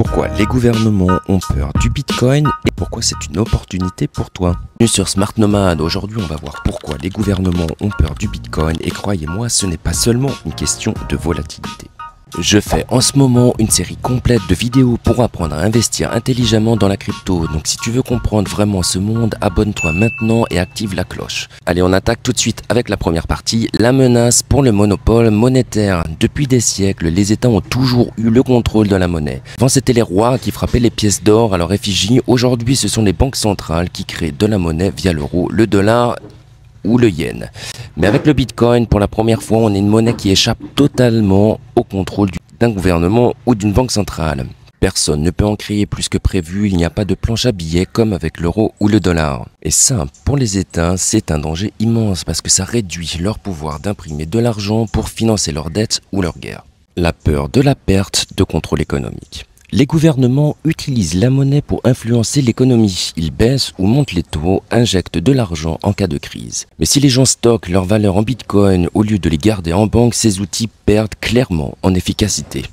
Pourquoi les gouvernements ont peur du Bitcoin et pourquoi c'est une opportunité pour toi. Bienvenue sur Smart Nomad, aujourd'hui on va voir pourquoi les gouvernements ont peur du Bitcoin et croyez-moi ce n'est pas seulement une question de volatilité. Je fais en ce moment une série complète de vidéos pour apprendre à investir intelligemment dans la crypto. Donc si tu veux comprendre vraiment ce monde, abonne-toi maintenant et active la cloche. Allez, on attaque tout de suite avec la première partie, la menace pour le monopole monétaire. Depuis des siècles, les États ont toujours eu le contrôle de la monnaie. Avant, c'était les rois qui frappaient les pièces d'or à leur effigie. Aujourd'hui, ce sont les banques centrales qui créent de la monnaie via l'euro, le dollar ou le yen. Mais avec le Bitcoin, pour la première fois, on a une monnaie qui échappe totalement au contrôle d'un gouvernement ou d'une banque centrale. Personne ne peut en créer plus que prévu, il n'y a pas de planche à billets comme avec l'euro ou le dollar. Et ça, pour les États, c'est un danger immense parce que ça réduit leur pouvoir d'imprimer de l'argent pour financer leurs dettes ou leurs guerres. La peur de la perte de contrôle économique. Les gouvernements utilisent la monnaie pour influencer l'économie. Ils baissent ou montent les taux, injectent de l'argent en cas de crise. Mais si les gens stockent leur valeur en Bitcoin au lieu de les garder en banque, ces outils perdent clairement en efficacité.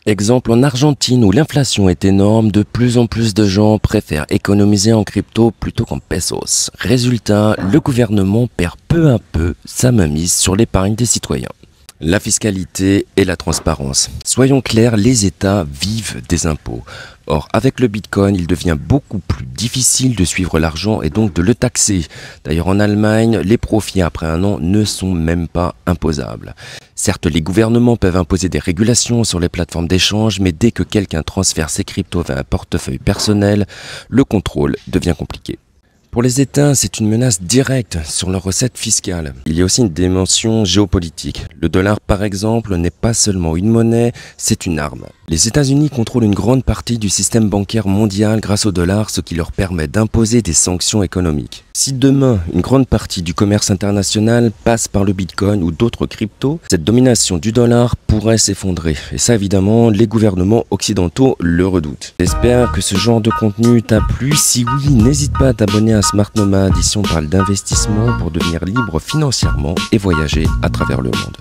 Exemple en Argentine où l'inflation est énorme, de plus en plus de gens préfèrent économiser en crypto plutôt qu'en pesos. Résultat, le gouvernement perd peu à peu sa mainmise sur l'épargne des citoyens. La fiscalité et la transparence. Soyons clairs, les États vivent des impôts. Or, avec le Bitcoin, il devient beaucoup plus difficile de suivre l'argent et donc de le taxer. D'ailleurs, en Allemagne, les profits après un an ne sont même pas imposables. Certes, les gouvernements peuvent imposer des régulations sur les plateformes d'échange, mais dès que quelqu'un transfère ses cryptos vers un portefeuille personnel, le contrôle devient compliqué. Pour les États, c'est une menace directe sur leurs recettes fiscales. Il y a aussi une dimension géopolitique. Le dollar, par exemple, n'est pas seulement une monnaie, c'est une arme. Les États-Unis contrôlent une grande partie du système bancaire mondial grâce au dollar, ce qui leur permet d'imposer des sanctions économiques. Si demain, une grande partie du commerce international passe par le Bitcoin ou d'autres cryptos, cette domination du dollar pourrait s'effondrer. Et ça, évidemment, les gouvernements occidentaux le redoutent. J'espère que ce genre de contenu t'a plu. Si oui, n'hésite pas à t'abonner à Smart Nomad. Ici, on parle d'investissement pour devenir libre financièrement et voyager à travers le monde.